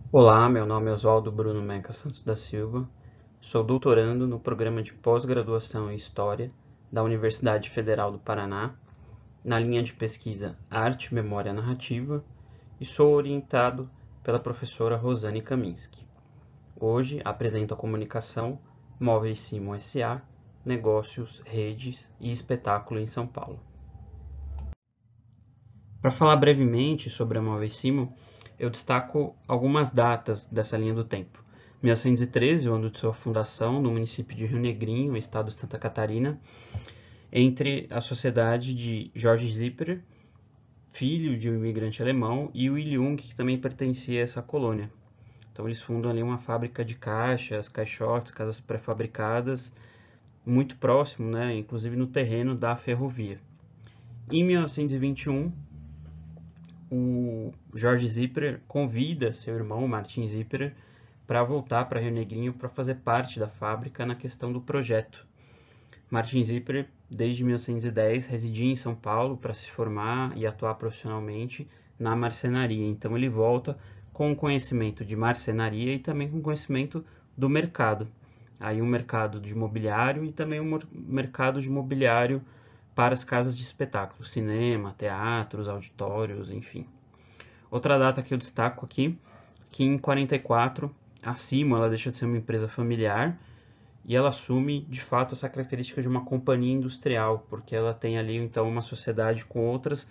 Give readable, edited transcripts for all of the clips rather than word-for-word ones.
Olá, meu nome é Oswaldo Bruno Meca Santos da Silva, sou doutorando no programa de pós-graduação em História da Universidade Federal do Paraná, na linha de pesquisa Arte, Memória Narrativa, e sou orientado pela professora Rosane Kaminski. Hoje apresento a comunicação Móveis Simo S.A., Negócios, Redes e Espetáculo em São Paulo. Para falar brevemente sobre a Móveis Simo, eu destaco algumas datas dessa linha do tempo. 1913, o ano de sua fundação, no município de Rio Negrinho, estado de Santa Catarina, entre a sociedade de George Zipper, filho de um imigrante alemão, e Willy Jung, que também pertencia a essa colônia. Então eles fundam ali uma fábrica de caixas, caixotes, casas pré-fabricadas, muito próximo, né, inclusive no terreno da ferrovia. Em 1921, o Jorge Zipper convida seu irmão, Martin Zipper, para voltar para Rio Negrinho para fazer parte da fábrica na questão do projeto. Martin Zipper, desde 1910, residia em São Paulo para se formar e atuar profissionalmente na marcenaria. Então ele volta com conhecimento de marcenaria e também com conhecimento do mercado. Aí um mercado de mobiliário e também um mercado de mobiliário para as casas de espetáculo, cinema, teatros, auditórios, enfim. Outra data que eu destaco aqui, que em 44, a Simo ela deixa de ser uma empresa familiar e ela assume de fato essa característica de uma companhia industrial, porque ela tem ali então uma sociedade com outras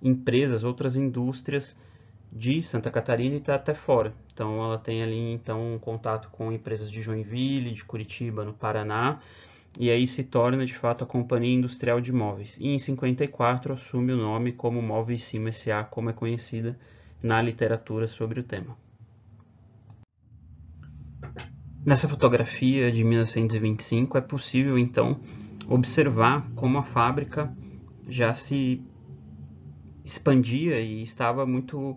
empresas, outras indústrias de Santa Catarina e está até fora. Então ela tem ali então um contato com empresas de Joinville, de Curitiba, no Paraná, e aí se torna de fato a Companhia Industrial de Móveis. E em 54 assume o nome como Móveis Simo S.A., como é conhecida na literatura sobre o tema. Nessa fotografia de 1925 é possível então observar como a fábrica já se expandia e estava muito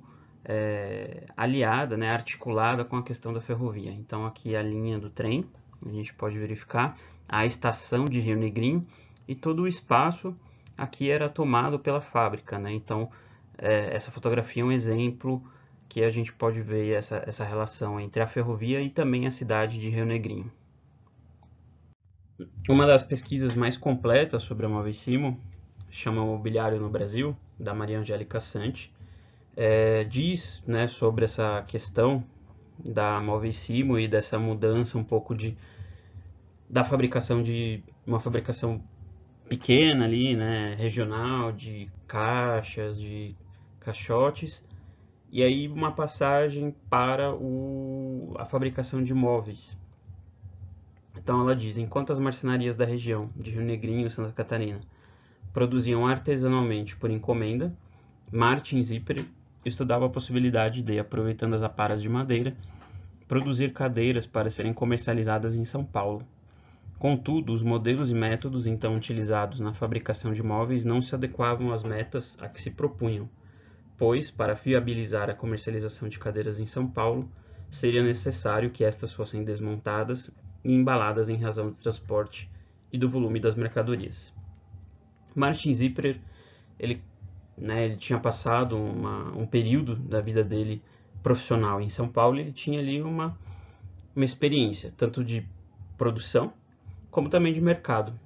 aliada, né, articulada com a questão da ferrovia. Então aqui a linha do trem, a gente pode verificar a estação de Rio Negrinho e todo o espaço aqui era tomado pela fábrica, né? Então essa fotografia é um exemplo que a gente pode ver essa relação entre a ferrovia e também a cidade de Rio Negrinho. Uma das pesquisas mais completas sobre a Móveis Simo chama Mobiliário no Brasil, da Maria Angélica Santi, diz, né, sobre essa questão da Móveis Simo e dessa mudança um pouco da fabricação de uma fabricação pequena ali, né, regional, de caixas, de caixotes, e aí uma passagem para a fabricação de móveis. Então ela diz, enquanto as marcenarias da região de Rio Negrinho e Santa Catarina produziam artesanalmente por encomenda, Martin Zipper estudava a possibilidade de, aproveitando as aparas de madeira, produzir cadeiras para serem comercializadas em São Paulo. Contudo, os modelos e métodos então utilizados na fabricação de móveis não se adequavam às metas a que se propunham, pois, para viabilizar a comercialização de cadeiras em São Paulo, seria necessário que estas fossem desmontadas e embaladas em razão do transporte e do volume das mercadorias. Martin Zipper, ele, né, ele tinha passado um período da vida dele profissional em São Paulo, e ele tinha ali uma experiência, tanto de produção, como também de mercado.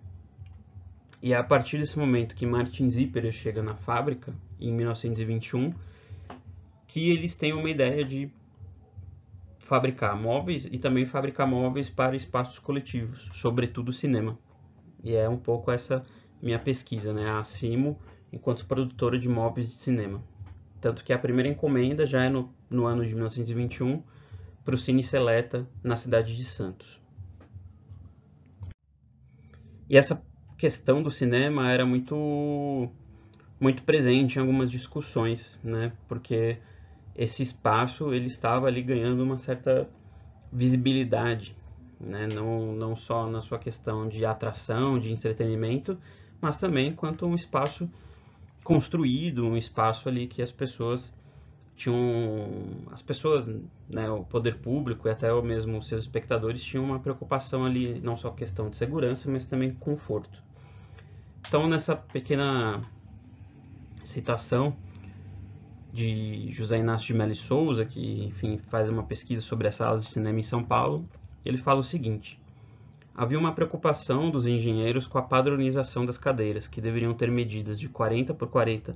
E é a partir desse momento que Martin Zipper chega na fábrica, em 1921, que eles têm uma ideia de fabricar móveis e também fabricar móveis para espaços coletivos, sobretudo cinema. E é um pouco essa minha pesquisa, né? A Simo enquanto produtora de móveis de cinema. Tanto que a primeira encomenda já é no ano de 1921 para o Cine Seleta na cidade de Santos. E essa questão do cinema era muito presente em algumas discussões, né? Porque esse espaço ele estava ali ganhando uma certa visibilidade, né? Não só na sua questão de atração, de entretenimento, mas também quanto um espaço construído, um espaço ali que as pessoas né, o poder público e até mesmo os seus espectadores tinham uma preocupação ali, não só questão de segurança, mas também conforto. Então, nessa pequena citação de José Inácio de Melo e Souza, que, enfim, faz uma pesquisa sobre as salas de cinema em São Paulo. Ele fala o seguinte: havia uma preocupação dos engenheiros com a padronização das cadeiras, que deveriam ter medidas de 40 por 40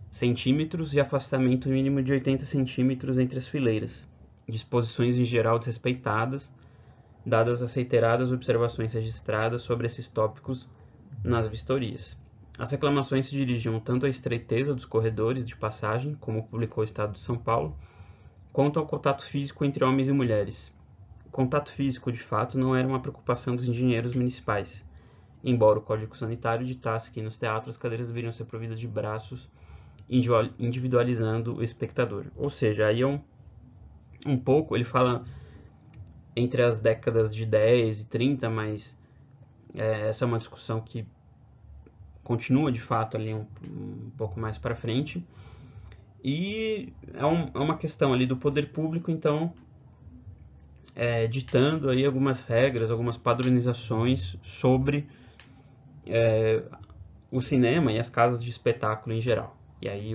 centímetros e afastamento mínimo de 80 centímetros entre as fileiras, disposições em geral desrespeitadas, dadas as reiteradas observações registradas sobre esses tópicos nas vistorias. As reclamações se dirigiam tanto à estreiteza dos corredores de passagem, como publicou o Estado de São Paulo, quanto ao contato físico entre homens e mulheres. O contato físico, de fato, não era uma preocupação dos engenheiros municipais, embora o Código Sanitário ditasse que nos teatros as cadeiras deveriam ser providas de braços, individualizando o espectador. Ou seja, aí um pouco, ele fala entre as décadas de 10 e 30, mas essa é uma discussão que continua de fato ali um pouco mais para frente. E é uma questão ali do poder público, então, ditando aí algumas regras, algumas padronizações sobre o cinema e as casas de espetáculo em geral. E aí,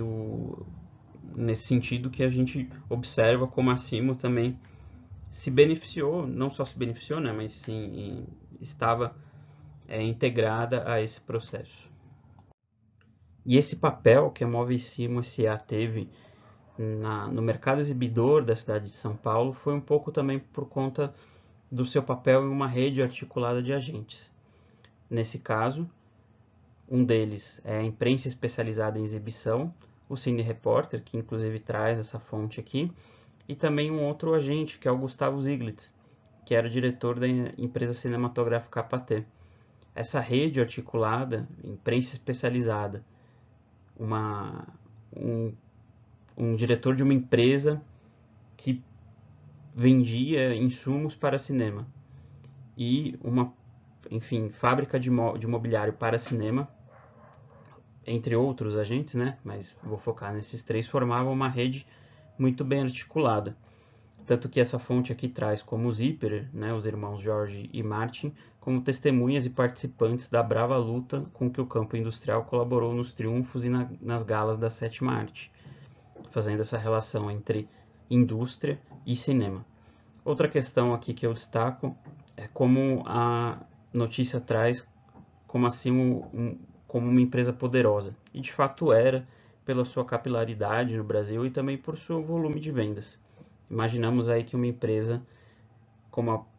nesse sentido que a gente observa como a Cimo também se beneficiou, não só se beneficiou, né, mas sim estava integrada a esse processo. E esse papel que a Móveis Cimo S.A. teve no mercado exibidor da cidade de São Paulo foi um pouco também por conta do seu papel em uma rede articulada de agentes. Nesse caso, um deles é a imprensa especializada em exibição, o Cine Repórter, que inclusive traz essa fonte aqui, e também um outro agente, que é o Gustavo Ziglitz, que era o diretor da empresa cinematográfica APATê. Essa rede articulada, imprensa especializada, um diretor de uma empresa que vendia insumos para cinema e fábrica de mobiliário para cinema, entre outros agentes, né? Mas vou focar nesses três, formavam uma rede muito bem articulada. Tanto que essa fonte aqui traz como os Zipperer, né, os irmãos Jorge e Martin, como testemunhas e participantes da brava luta com que o campo industrial colaborou nos triunfos e nas galas da sétima arte, fazendo essa relação entre indústria e cinema. Outra questão aqui que eu destaco é como a notícia traz como assim como uma empresa poderosa. E de fato era, pela sua capilaridade no Brasil e também por seu volume de vendas. Imaginamos aí que uma empresa como a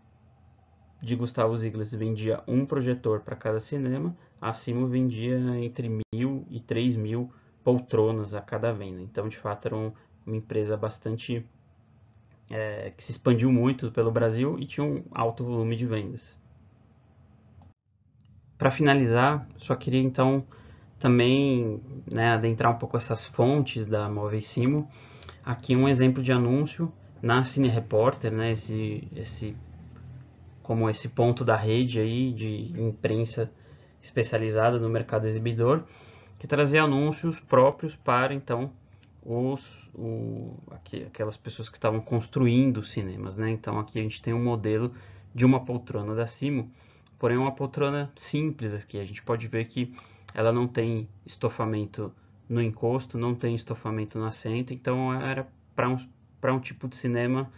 de Gustavo Ziglitz vendia um projetor para cada cinema, a Cimo vendia entre 1.000 e 3.000 poltronas a cada venda. Então, de fato, era uma empresa bastante que se expandiu muito pelo Brasil e tinha um alto volume de vendas. Para finalizar, só queria então também adentrar um pouco essas fontes da Móveis Cimo. Aqui um exemplo de anúncio na Cine Repórter, né, como esse ponto da rede aí de imprensa especializada no mercado exibidor, que trazia anúncios próprios para então aquelas pessoas que estavam construindo cinemas, né? Então aqui a gente tem um modelo de uma poltrona da Cimo, porém uma poltrona simples aqui. A gente pode ver que ela não tem estofamento no encosto, não tem estofamento no assento, então era para um tipo de cinema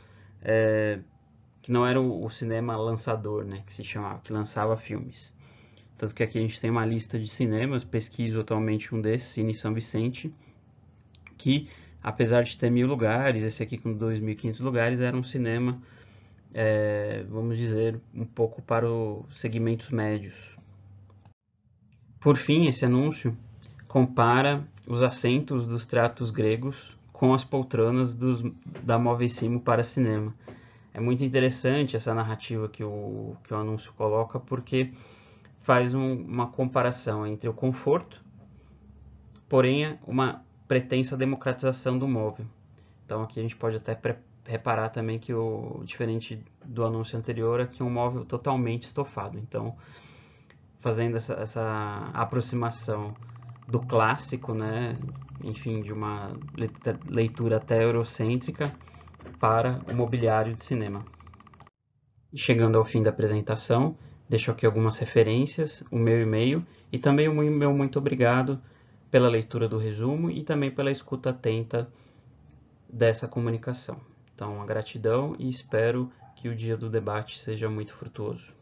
que não era o cinema lançador, né, que se chamava, que lançava filmes. Tanto que aqui a gente tem uma lista de cinemas, pesquiso atualmente um desses, Cine São Vicente, que apesar de ter 1.000 lugares, esse aqui com 2.500 lugares, era um cinema, vamos dizer, um pouco para os segmentos médios. Por fim, esse anúncio compara os assentos dos teatros gregos com as poltronas da Móveis Cimo para cinema. É muito interessante essa narrativa que o anúncio coloca, porque faz uma comparação entre o conforto, porém uma pretensa democratização do móvel. Então aqui a gente pode até reparar também que diferente do anúncio anterior, aqui é um móvel totalmente estofado. Então, fazendo essa aproximação do clássico, né, enfim, de uma leitura até eurocêntrica para o mobiliário de cinema. E chegando ao fim da apresentação, deixo aqui algumas referências, o meu e-mail e também o meu muito obrigado pela leitura do resumo e também pela escuta atenta dessa comunicação. Então, a gratidão e espero que o dia do debate seja muito frutuoso.